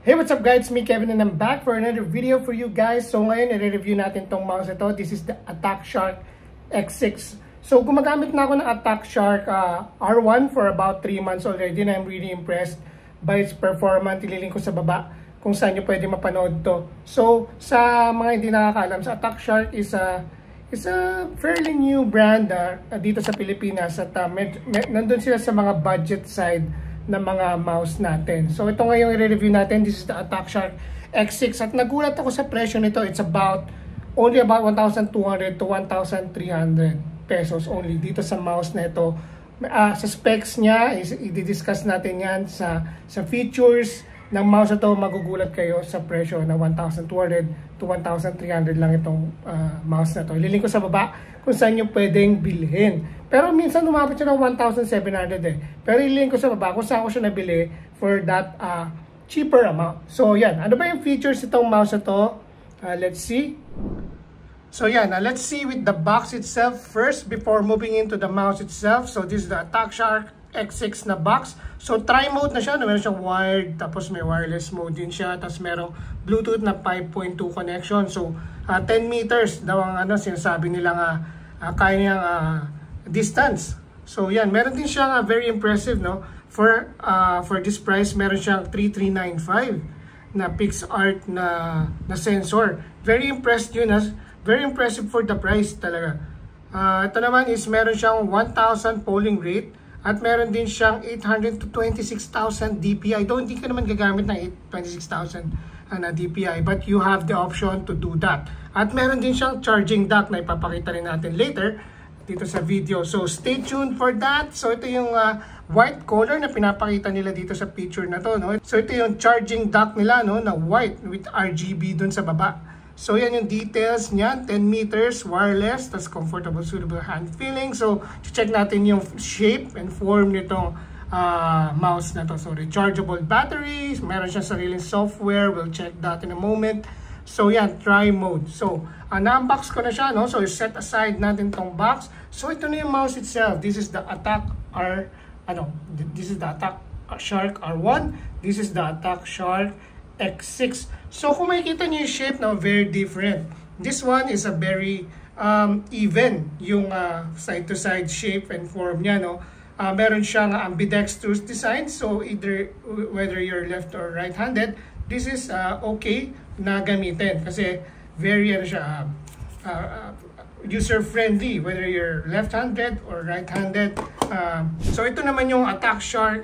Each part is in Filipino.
Hey, what's up guys? Me Kevin and I'm back for another video for you guys. So ngayon, i-review natin tong mouse ito. This is the Attack Shark X6. So gumagamit na ako ng Attack Shark R1 for about 3 months already and I'm really impressed by its performance. Ililink ko sa baba kung saan nyo pwede mapanood to. So sa mga hindi nakakaalam, sa Attack Shark is a fairly new brand dito sa Pilipinas at nandun sila sa mga budget side ng mga mouse natin. So ito ngayong i-review natin. This is the Attack Shark X6 at nagulat ako sa presyo nito. It's only about 1,200 to 1,300 pesos only dito sa mouse na ito. Sa specs niya, i-discuss natin yan sa features ng mouse ito. Magugulat kayo sa presyo na 1,200 to 1,300 lang itong mouse na ito. Ililink ko sa baba kung saan nyo pwedeng bilhin. Pero minsan umabot siya ng 1,700 eh. Pero ililink ko sa baba kung saan ko siya nabili for that cheaper amount. So yan, ano ba yung features itong mouse na ito? Let's see. So yan, let's see with the box itself first before moving into the mouse itself. So this is the Attack Shark X6 na box. So tri-mode na siya, meron siyang wired, tapos may wireless mode din siya, tapos merong Bluetooth na 5.2 connection. So 10 meters daw ang sinasabi nila kaya niyang distance. So yan, meron din siyang very impressive, no? For this price, meron siyang 3395 na PixArt na sensor. Very impressed yun, very impressive for the price talaga. Ito naman is meron siyang 1,000 polling rate at meron din siyang 800 to 26,000 DPI. Hindi ka naman gagamit ng 26,000 na DPI, but you have the option to do that. At meron din siyang charging dock na ipapakita rin natin later dito sa video. So stay tuned for that. So ito yung white color na pinapakita nila dito sa picture na to, no? So ito yung charging dock nila, no, na white with RGB dun sa baba. So yan yung details niyan, 10 meters wireless, tas comfortable, suitable hand feeling. So check natin yung shape and form nitong mouse na to. So rechargeable batteries, meron siya sariling software, we'll check that in a moment. So yan, try mode. So na-unbox ko na siya, no? So set aside natin tong box. So ito na yung mouse itself. This is the Attack this is the Attack Shark R1. This is the Attack Shark X6. So kung makikita niyo yung shape na very different. This one is a very even yung side to side shape and form niya, no? Meron siyang ambidextrous design. So either whether you're left or right-handed, this is okay na gamitin kasi very user-friendly whether you're left-handed or right-handed. So ito naman yung Attack Shark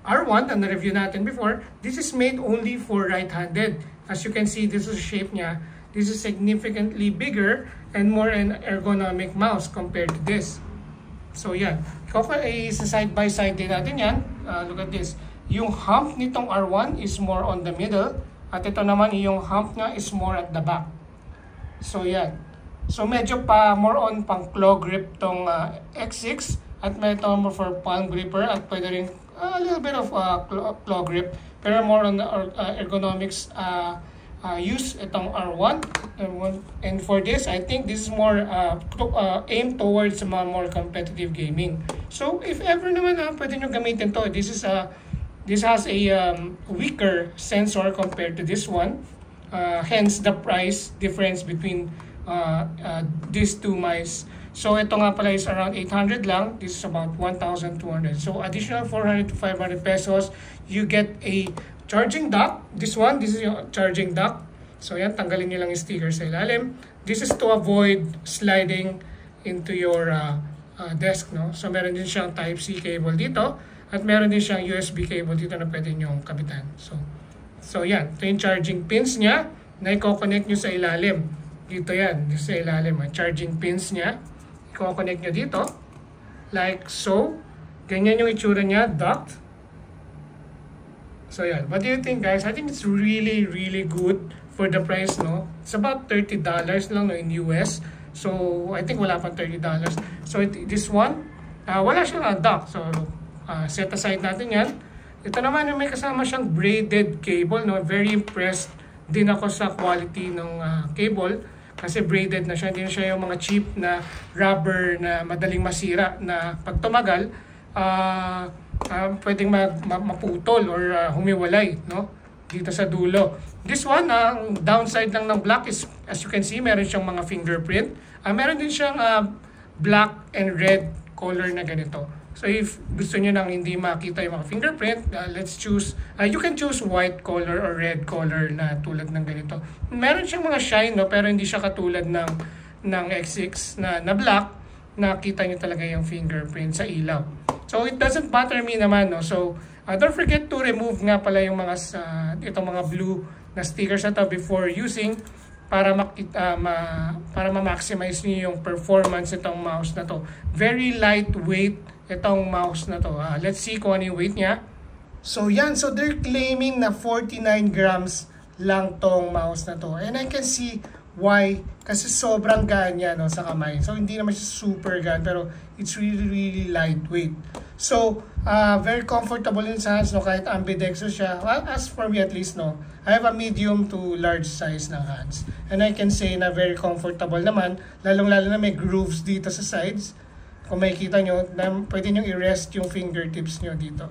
R1 na na-review natin before. This is made only for right-handed. As you can see, this is the shape niya. This is significantly bigger and more an ergonomic mouse compared to this. So yan, sa side by side din natin yan. Look at this. Yung hump nitong R1 is more on the middle. At ito naman, yung hump niya is more at the back. So yan. So medyo more on pang claw grip tong X6. At medyo more for palm gripper. At pwede rin a little bit of claw grip. Pero more on the ergonomics use itong R1. And for this, I think this is more aimed towards more competitive gaming. So if ever naman pwede nyo gamitin to. This has a weaker sensor compared to this one. Hence the price difference between these two mice. So ito nga pala is around 800 lang. This is about 1,200. So additional 400 to 500 pesos, you get a charging dock. This is yung charging dock. So yan, tanggalin nyo lang yung sticker sa ilalim. This is to avoid sliding into your desk, no? So meron din siyang Type-C cable dito. At meron din siyang USB cable dito na pwede nyo kabitan. So yan, ito yung charging pins niya na i-connect nyo sa ilalim. Dito yan, dito sa ilalim. Charging pins niya. I-connect nyo dito. Like so. Ganyan yung itsura niya, docked. So yan, what do you think guys? I think it's really, really good for the price, no? It's about $30 lang, no, in US. So I think wala pang $30. So this one, wala siyang dock. So set aside natin yan. Ito naman yung may kasama siyang braided cable, no? Very impressed din ako sa quality ng cable kasi braided na siya. Hindi na siya yung mga cheap na rubber na madaling masira na pag tumagal pwedeng maputol or humiwalay, no? dito sa dulo. This one, ang downside lang ng black is, as you can see, meron siyang mga fingerprint. Meron din siyang black and red color na ganito. So if gusto niyo nang hindi makita yung mga fingerprint, let's choose, you can choose white color or red color na tulad ng ganito. Meron siyang mga shine, no, pero hindi siya katulad ng X6 na black. Nakita niyo talaga yung fingerprint sa ilaw. So it doesn't bother me naman, no. So don't forget to remove nga pala yung mga itong mga blue na stickers na to before using para para ma-maximize niyo yung performance itong mouse na to. Very lightweight itong mouse na to. Let's see kung ano yung weight niya. So yan, so they're claiming na 49 grams lang tong mouse na to. And I can see why, kasi sobrang gaan niya, no, sa kamay. So hindi naman siya super gaan, pero it's really lightweight. So very comfortable in sa hands, no, kahit ambidextrous siya. Well, as for me at least, no, I have a medium to large size ng hands. And I can say na very comfortable naman, lalong-lalo na may grooves dito sa sides. Kung makikita nyo, pwede nyo i-rest yung fingertips nyo dito.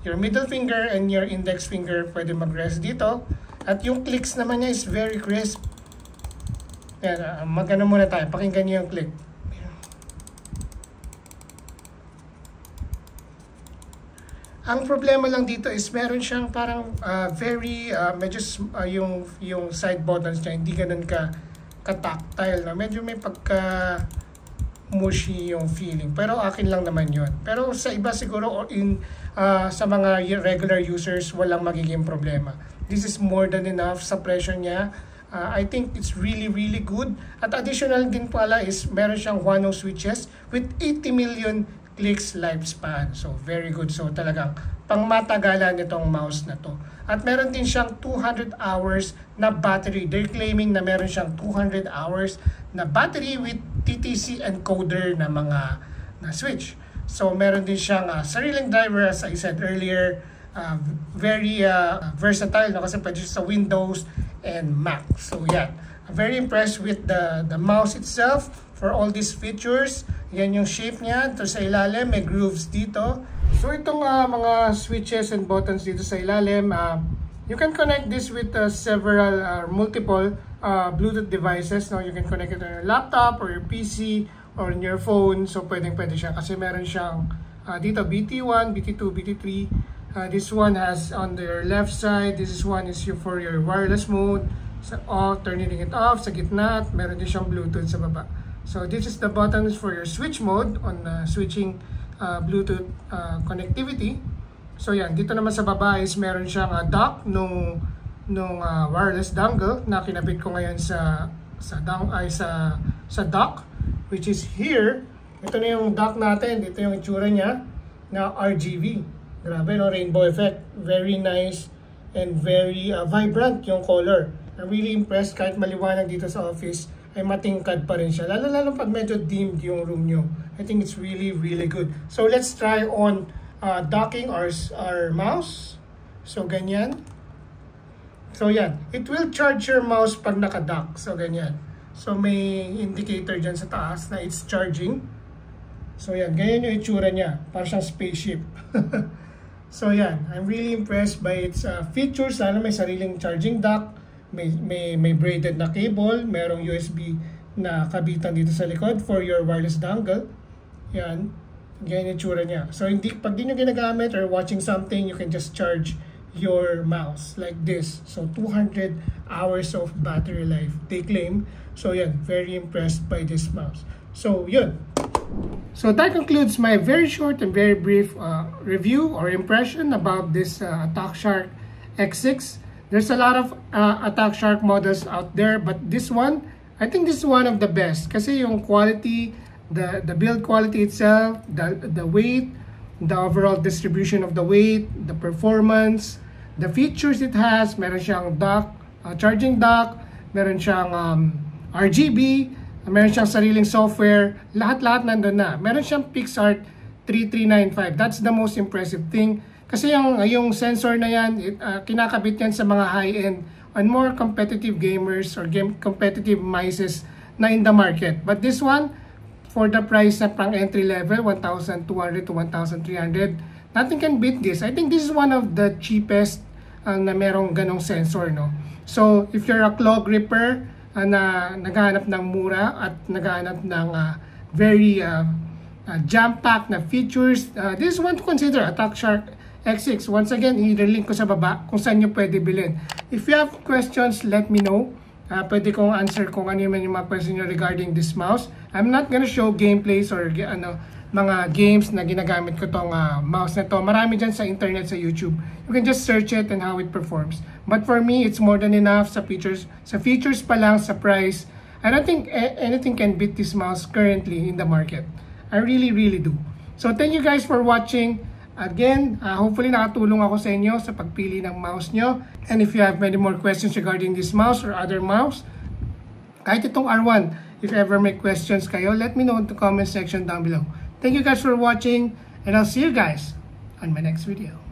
Your middle finger and your index finger pwede mag-rest dito. At yung clicks naman niya is very crisp. Yan, mag-ano muna tayo. Pakinggan nyo yung click. Ang problema lang dito is meron siyang parang medyo yung side buttons niya hindi ganun ka-tactile na. Medyo may pagka mushy yung feeling. Pero akin lang naman yun. Pero sa iba siguro sa mga regular users walang magiging problema. This is more than enough sa presyo niya. I think it's really good. At additional din pala is meron siyang Huano switches with 80 million clicks lifespan. So very good. So talagang pangmatagalan itong mouse na to. At meron din siyang 200 hours na battery. They're claiming na meron siyang 200 hours na battery with TTC encoder na mga switch. So meron din siyang sariling driver, as I said earlier. Very versatile, no? Kasi pwede siya sa Windows and Mac. So yeah, I'm very impressed with the mouse itself for all these features. Yan yung shape niya. Ito sa ilalim, may grooves dito. So itong mga switches and buttons dito sa ilalim, you can connect this with several multiple Bluetooth devices. No? You can connect it on your laptop or your PC or on your phone. So pwede siya kasi meron siyang dito BT1, BT2, BT3. This one has on your left side, this one is for your wireless mode. Sa off, turning it off. Sa gitna, meron din siyang Bluetooth sa baba. So this is the buttons for your switch mode on switching Bluetooth connectivity. So yan, dito naman sa baba is meron siyang dock nung wireless dongle na kinabit ko ngayon sa dock, which is here. Ito na yung dock natin. Dito yung itsura niya na RGB. Grabe, no? Rainbow effect. Very nice and very vibrant yung color. I'm really impressed. Kahit maliwanag dito sa office, ay matingkad pa rin siya. Lalo pag medyo dimmed yung room nyo. I think it's really good. So let's try on docking our mouse. So ganyan. So yan. It will charge your mouse pag naka-dock. So ganyan. So may indicator dyan sa taas na it's charging. So yan. Ganyan yung itsura niya. Parang siyang spaceship. So yan. I'm really impressed by its features. Lalo may sariling charging dock. May braided na cable, merong USB na kabitan dito sa likod for your wireless dongle. Yan, ganyan yung tsura niya. So pag di nyo ginagamit or watching something, you can just charge your mouse like this. So 200 hours of battery life, they claim. So yan, very impressed by this mouse. So yun. So that concludes my very short and very brief review or impression about this Attack Shark X6. There's a lot of Attack Shark models out there, but this one, I think this is one of the best. Kasi yung quality, the build quality itself, the weight, the overall distribution of the weight, the performance, the features it has. Meron siyang dock, charging dock, meron siyang RGB, meron siyang sariling software, lahat-lahat nandun na. Meron siyang PixArt 3395. That's the most impressive thing. Kasi yung sensor na yan, kinakabit yan sa mga high-end and more competitive gamers or competitive mices na in the market. But this one, for the price na pang entry level, 1,200 to 1,300, nothing can beat this. I think this is one of the cheapest na merong ganong sensor, no? So, if you're a claw gripper na naghahanap ng mura at naghahanap ng very jam-packed na features, this is one to consider, Attack Shark X6. Once again, i-link ko sa baba kung saan nyo pwede bilhin. If you have questions, let me know. Pwede kong answer kung ano yung mga question nyo regarding this mouse. I'm not gonna show gameplays or mga games na ginagamit ko tong mouse na to. Marami dyan sa internet, sa YouTube. You can just search it and how it performs. But for me, it's more than enough sa features. Sa features pa lang, sa price, I don't think anything can beat this mouse currently in the market. I really, really do. So thank you guys for watching. Again, hopefully nakatulong ako sa inyo sa pagpili ng mouse nyo. And if you have many more questions regarding this mouse or other mouse, kahit itong R1, if ever may questions kayo, let me know in the comment section down below. Thank you guys for watching, and I'll see you guys on my next video.